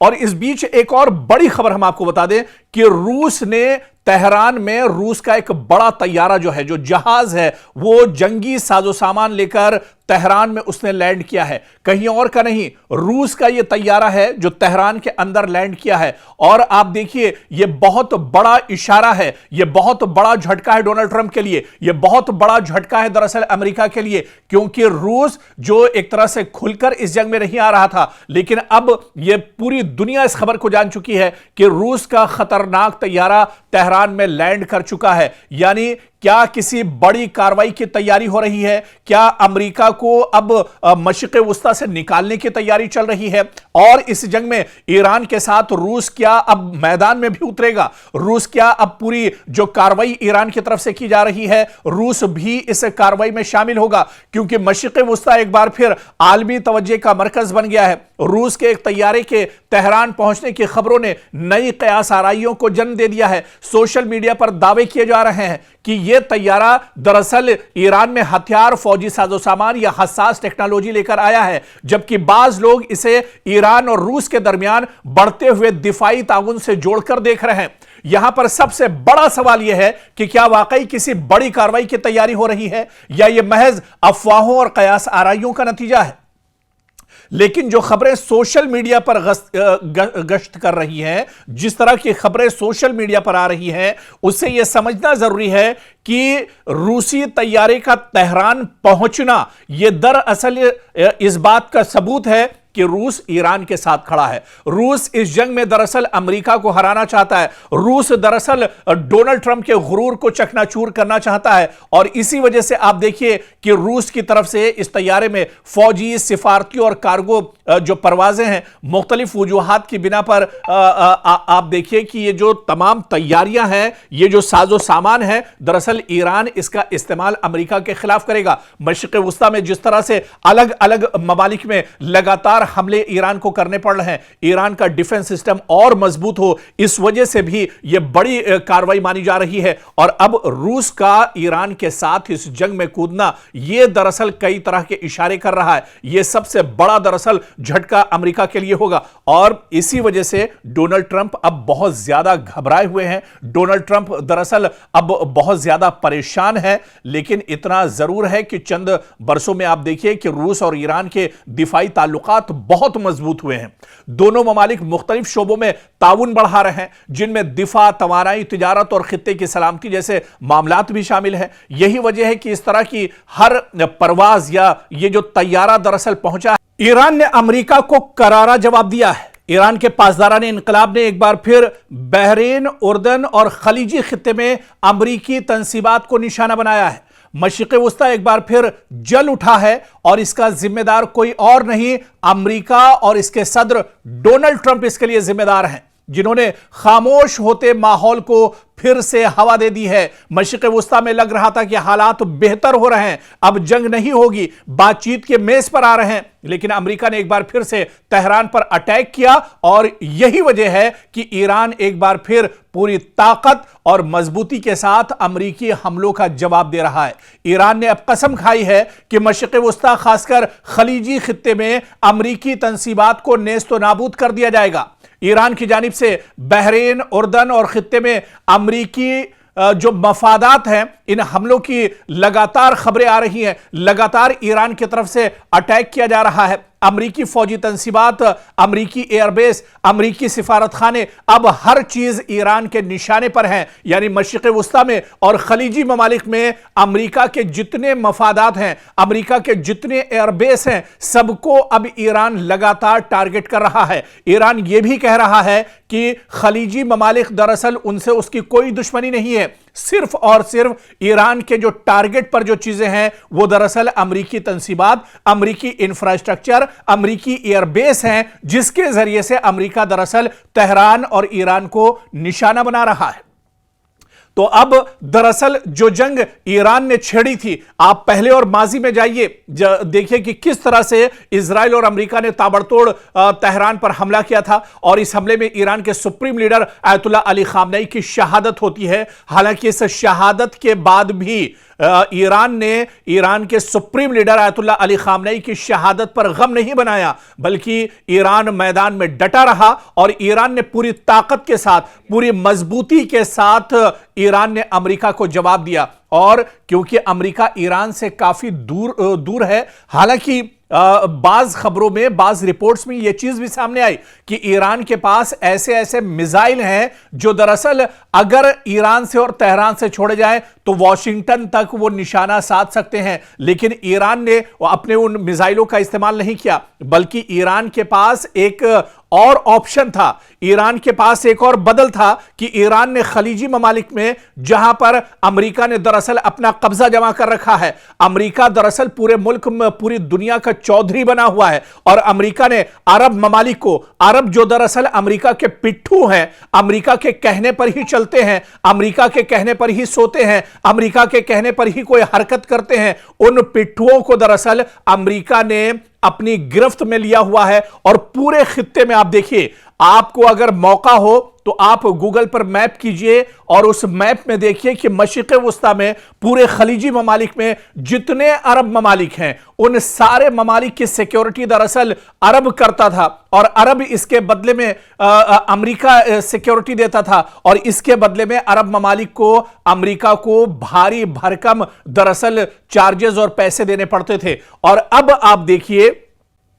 और इस बीच एक और बड़ी खबर हम आपको बता दें कि रूस ने तेहरान में रूस का एक बड़ा तैयारा जो है, जो जहाज है, वो जंगी साजो सामान लेकर तेहरान में उसने लैंड किया है। कहीं और का नहीं, रूस का यह तैयारा है जो तेहरान के अंदर लैंड किया है। और आप देखिए, यह बहुत बड़ा इशारा है, यह बहुत बड़ा झटका है डोनाल्ड ट्रंप के लिए, यह बहुत बड़ा झटका है दरअसल अमेरिका के लिए, क्योंकि रूस जो एक तरह से खुलकर इस जंग में नहीं आ रहा था, लेकिन अब यह पूरी दुनिया इस खबर को जान चुकी है कि रूस का खतरनाक तैयारा तेहरान में लैंड कर चुका है। यानी क्या किसी बड़ी कार्रवाई की तैयारी हो रही है? क्या अमेरिका को अब मशरिक़ वुस्ता से निकालने की तैयारी चल रही है? और इस जंग में ईरान के साथ रूस क्या अब मैदान में भी उतरेगा? रूस क्या अब पूरी जो कार्रवाई ईरान की तरफ से की जा रही है, रूस भी इस कार्रवाई में शामिल होगा? क्योंकि मशरिक़ वुस्ता एक बार फिर आलमी तवज्जो का मरकज बन गया है। रूस के एक तैयारे के तेहरान पहुंचने की खबरों ने नई कयास आराइयों को जन्म दे दिया है। सोशल मीडिया पर दावे किए जा रहे हैं कि यह तैयारा दरअसल ईरान में हथियार, फौजी साजो सामान या हसास टेक्नोलॉजी लेकर आया है, जबकि बाज लोग इसे ईरान और रूस के दरमियान बढ़ते हुए दिफाई ताउन से जोड़कर देख रहे हैं। यहां पर सबसे बड़ा सवाल यह है कि क्या वाकई किसी बड़ी कार्रवाई की तैयारी हो रही है या यह महज अफवाहों और कयास आराइयों का नतीजा है? लेकिन जो खबरें सोशल मीडिया पर गश्त कर रही हैं, जिस तरह की खबरें सोशल मीडिया पर आ रही हैं, उससे यह समझना जरूरी है कि रूसी तैयारे का तेहरान पहुंचना यह दरअसल इस बात का सबूत है कि रूस ईरान के साथ खड़ा है। रूस इस जंग में दरअसल अमेरिका को हराना चाहता है। रूस दरअसल डोनाल्ड ट्रंप के गुरूर को चकनाचूर करना चाहता है। और इसी वजह से आप देखिए कि रूस की तरफ से इस तैयारे में फौजी, सिफारती और कार्गो जो परवाजें हैं, मुख्तलिफ वजूहात की बिना पर आप देखिए कि ये जो तमाम तैयारियां हैं, ये जो साजो सामान है, दरअसल ईरान इसका इस्तेमाल अमेरिका के खिलाफ करेगा। मशरिक़ वुस्ता में जिस तरह से अलग अलग ममालिक में लगातार हमले ईरान को करने पड़ रहे हैं, ईरान का डिफेंस सिस्टम और मजबूत हो, इस वजह से भी यह बड़ी कार्रवाई मानी जा रही है। और अब रूस का ईरान के साथ इस जंग में कूदना, यह दरअसल कई तरह के इशारे कर रहा है। यह सबसे बड़ा दरअसल झटका अमेरिका के लिए होगा। और इसी वजह से डोनाल्ड ट्रंप अब बहुत ज्यादा घबराए हुए हैं। डोनाल्ड ट्रंप दरअसल अब बहुत ज्यादा परेशान है। लेकिन इतना जरूर है कि चंद बरसों में आप देखिए कि रूस और ईरान के दिफाई ताल्लुकात बहुत मजबूत हुए हैं। दोनों ममालिक मुख्तलिफ शोबों में ताउन बढ़ा रहे हैं, जिनमें दिफा, तवानाई, तिजारत और खित्ते की सलामती जैसे मामलात भी शामिल हैं। यही वजह है कि इस तरह की हर परवाज या ये जो तैयारा दरअसल पहुंचा है, ईरान ने अमेरिका को करारा जवाब दिया है। ईरान के पासदारान इनकलाब ने एक बार फिर बहरीन, उर्दन और खलीजी खित्ते में अमरीकी तंसीबात को निशाना बनाया है। मशरिक़ वुस्ता एक बार फिर जल उठा है और इसका जिम्मेदार कोई और नहीं, अमेरिका और इसके सदर डोनाल्ड ट्रंप इसके लिए जिम्मेदार हैं, जिन्होंने खामोश होते माहौल को फिर से हवा दे दी है। मशरिक़ वुस्ता में लग रहा था कि हालात बेहतर हो रहे हैं, अब जंग नहीं होगी, बातचीत के मेज पर आ रहे हैं, लेकिन अमेरिका ने एक बार फिर से तेहरान पर अटैक किया। और यही वजह है कि ईरान एक बार फिर पूरी ताकत और मजबूती के साथ अमेरिकी हमलों का जवाब दे रहा है। ईरान ने अब कसम खाई है कि मशरिक़ वुस्ता, खासकर खलीजी खित्ते में अमेरिकी तंसीबात को नेस्त नाबूद कर दिया जाएगा। ईरान की जानिब से बहरीन, उर्दन और खित्ते में अमेरिकी जो मफादात हैं, इन हमलों की लगातार खबरें आ रही हैं। लगातार ईरान की तरफ से अटैक किया जा रहा है। अमरीकी फौजी तंसीबात, अमरीकी एयरबेस, अमरीकी सिफारत खाने, अब हर चीज ईरान के निशाने पर है। यानी मशरिक़ वुस्ता में और खलीजी ममालिक में अमरीका के जितने मफादात हैं, अमरीका के जितने एयरबेस हैं, सबको अब ईरान लगातार टारगेट कर रहा है। ईरान यह भी कह रहा है कि खलीजी ममालिक दरअसल उनसे उसकी कोई दुश्मनी नहीं है, सिर्फ और सिर्फ ईरान के जो टारगेट पर जो चीजें हैं वो दरअसल अमरीकी तंसीबात, अमरीकी इंफ्रास्ट्रक्चर, अमरीकी एयरबेस हैं, जिसके जरिए से अमरीका दरअसल तेहरान और ईरान को निशाना बना रहा है। तो अब दरअसल जो जंग ईरान ने छेड़ी थी, आप पहले और माजी में जाइए, देखिए कि किस तरह से इजराइल और अमेरिका ने ताबड़तोड़ तेहरान पर हमला किया था। और इस हमले में ईरान के supreme leader Ayatollah Ali Khamenei की शहादत होती है। हालांकि इस शहादत के बाद भी ईरान ने ईरान के supreme leader Ayatollah Ali Khamenei की शहादत पर गम नहीं बनाया, बल्कि ईरान मैदान में डटा रहा और ईरान ने पूरी ताकत के साथ, पूरी मजबूती के साथ ईरान ने अमेरिका को जवाब दिया। और क्योंकि अमेरिका ईरान से काफी दूर है, हालांकि बाज खबरों में, बाज रिपोर्ट्स में यह चीज भी सामने आई कि ईरान के पास ऐसे ऐसे मिसाइल हैं जो दरअसल अगर ईरान से और तेहरान से छोड़े जाएं तो वॉशिंगटन तक वो निशाना साध सकते हैं। लेकिन ईरान ने अपने उन मिसाइलों का इस्तेमाल नहीं किया, बल्कि ईरान के पास एक और ऑप्शन था, ईरान के पास एक और बदल था कि ईरान ने खलीजी ममालिक में, जहां पर अमेरिका ने दरअसल अपना कब्जा जमा कर रखा है, अमेरिका दरअसल पूरे मुल्क में, पूरी दुनिया का चौधरी बना हुआ है, और अमेरिका ने अरब ममालिक को, अरब जो दरअसल अमेरिका के पिट्ठू हैं, अमेरिका के कहने पर ही चलते हैं, अमेरिका के कहने पर ही सोते हैं, अमेरिका के कहने पर ही कोई हरकत करते हैं, उन पिट्ठुओं को दरअसल अमेरिका ने अपनी गिरफ्त में लिया हुआ है। और पूरे खित्ते में आप देखिए, आपको अगर मौका हो तो आप गूगल पर मैप कीजिए और उस मैप में देखिए कि मशरिक़ वुस्ता में, पूरे खलीजी ममालिक में जितने अरब ममालिक हैं, उन सारे ममालिक की सिक्योरिटी दरअसल अरब करता था, और अरब इसके बदले में अमेरिका सिक्योरिटी देता था, और इसके बदले में अरब ममालिक को अमेरिका को भारी भरकम दरअसल चार्जेस और पैसे देने पड़ते थे। और अब आप देखिए,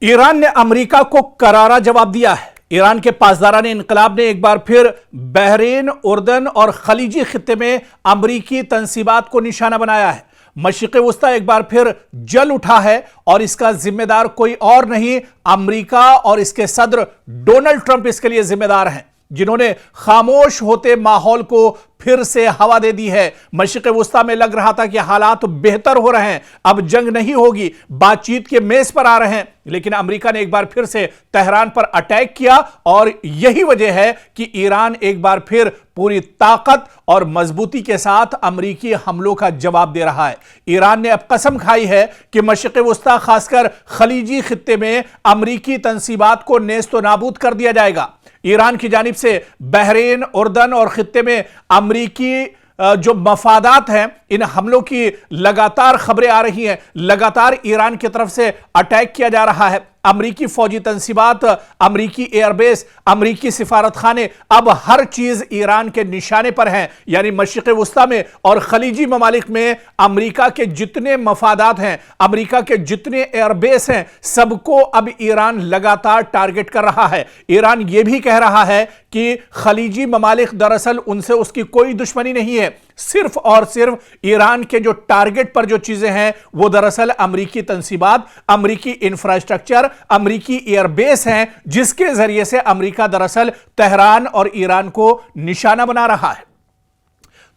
ईरान ने अमेरिका को करारा जवाब दिया है। ईरान के पासदारान इनकलाब ने एक बार फिर बहरीन, उर्दन और खलीजी खित्ते में अमरीकी तंसीबात को निशाना बनाया है। मशरिक़ वुस्ता एक बार फिर जल उठा है, और इसका जिम्मेदार कोई और नहीं, अमेरिका और इसके सदर डोनाल्ड ट्रंप इसके लिए जिम्मेदार हैं, जिन्होंने खामोश होते माहौल को फिर से हवा दे दी है। मशरिक़ वुस्ता में लग रहा था कि हालात बेहतर हो रहे हैं, अब जंग नहीं होगी, बातचीत के मेज पर आ रहे हैं, लेकिन अमेरिका ने एक बार फिर से तेहरान पर अटैक किया, और यही वजह है कि ईरान एक बार फिर पूरी ताकत और मजबूती के साथ अमेरिकी हमलों का जवाब दे रहा है। ईरान ने अब कसम खाई है कि मशरिक़ वुस्ता, खासकर खलीजी खित्ते में अमेरिकी तंसीबात को नेस्त नाबूद कर दिया जाएगा। ईरान की जानिब से बहरीन, उर्दन और खित्ते में अमेरिकी जो मफादात हैं, इन हमलों की लगातार खबरें आ रही हैं, लगातार ईरान की तरफ से अटैक किया जा रहा है। अमरीकी फौजी तंसीबात, अमरीकी एयरबेस, अमरीकी सिफारत खाने, अब हर चीज ईरान के निशाने पर है। यानी मशरिक़ वुस्ता में और खलीजी ममालिक में अमरीका के जितने मफादात हैं, अमरीका के जितने एयरबेस हैं, सबको अब ईरान लगातार टारगेट कर रहा है। ईरान यह भी कह रहा है कि खलीजी ममालिक दरअसल उनसे उसकी कोई दुश्मनी नहीं है, सिर्फ और सिर्फ ईरान के जो टारगेट पर जो चीजें हैं वो दरअसल अमरीकी तंसीबात, अमरीकी इंफ्रास्ट्रक्चर, अमरीकी एयरबेस हैं, जिसके जरिए से अमरीका दरअसल तेहरान और ईरान को निशाना बना रहा है।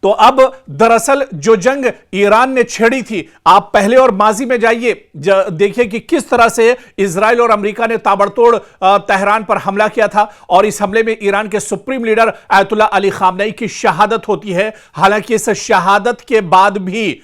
तो अब दरअसल जो जंग ईरान ने छेड़ी थी, आप पहले और माजी में जाइए, देखिए कि किस तरह से इजराइल और अमेरिका ने ताबड़तोड़ तेहरान पर हमला किया था, और इस हमले में ईरान के supreme leader Ayatollah Ali Khamenei की शहादत होती है। हालांकि इस शहादत के बाद भी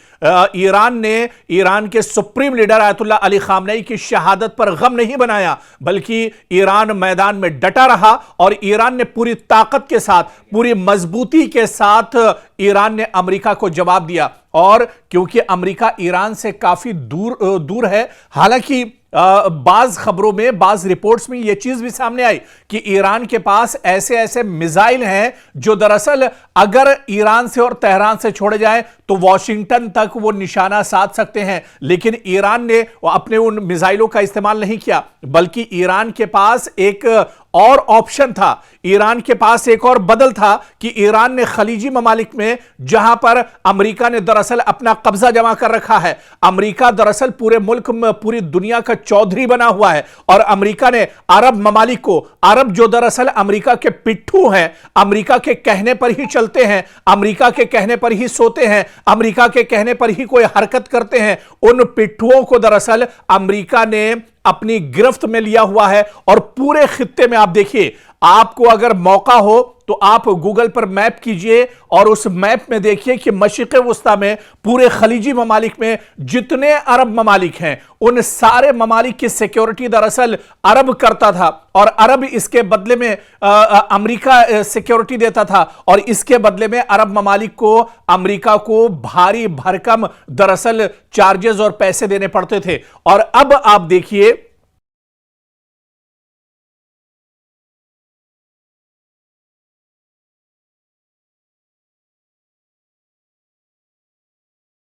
ईरान ने ईरान के supreme leader Ayatollah Ali Khamenei की शहादत पर गम नहीं बनाया, बल्कि ईरान मैदान में डटा रहा, और ईरान ने पूरी ताकत के साथ, पूरी मजबूती के साथ ईरान ने अमेरिका को जवाब दिया। और क्योंकि अमेरिका ईरान से काफी दूर है, हालांकि बाज खबरों में, बाज रिपोर्ट्स में यह चीज भी सामने आई कि ईरान के पास ऐसे ऐसे मिसाइल हैं जो दरअसल अगर ईरान से और तेहरान से छोड़े जाएं तो वॉशिंगटन तक वो निशाना साध सकते हैं। लेकिन ईरान ने अपने उन मिसाइलों का इस्तेमाल नहीं किया, बल्कि ईरान के पास एक और ऑप्शन था, ईरान के पास एक और बदल था कि ईरान ने खलीजी ममालिक में, जहां पर अमेरिका ने दरअसल अपना कब्जा जमा कर रखा है, अमेरिका दरअसल पूरे मुल्क में, पूरी दुनिया का चौधरी बना हुआ है, और अमेरिका ने अरब ममालिक को, अरब जो दरअसल अमेरिका के पिट्ठू हैं, अमेरिका के कहने पर ही चलते हैं, अमेरिका के कहने पर ही सोते हैं, अमेरिका के कहने पर ही कोई हरकत करते हैं, उन पिट्ठुओं को दरअसल अमेरिका ने अपनी गिरफ्त में लिया हुआ है। और पूरे खित्ते में आप देखिए, आपको अगर मौका हो तो आप गूगल पर मैप कीजिए और उस मैप में देखिए कि मशरिक़ वुस्ता में पूरे खलीजी ममालिक में जितने अरब ममालिक हैं उन सारे ममालिक की सिक्योरिटी दरअसल अरब करता था और अरब इसके बदले में अमेरिका सिक्योरिटी देता था और इसके बदले में अरब ममालिक को अमेरिका को भारी भरकम दरअसल चार्जेस और पैसे देने पड़ते थे। और अब आप देखिए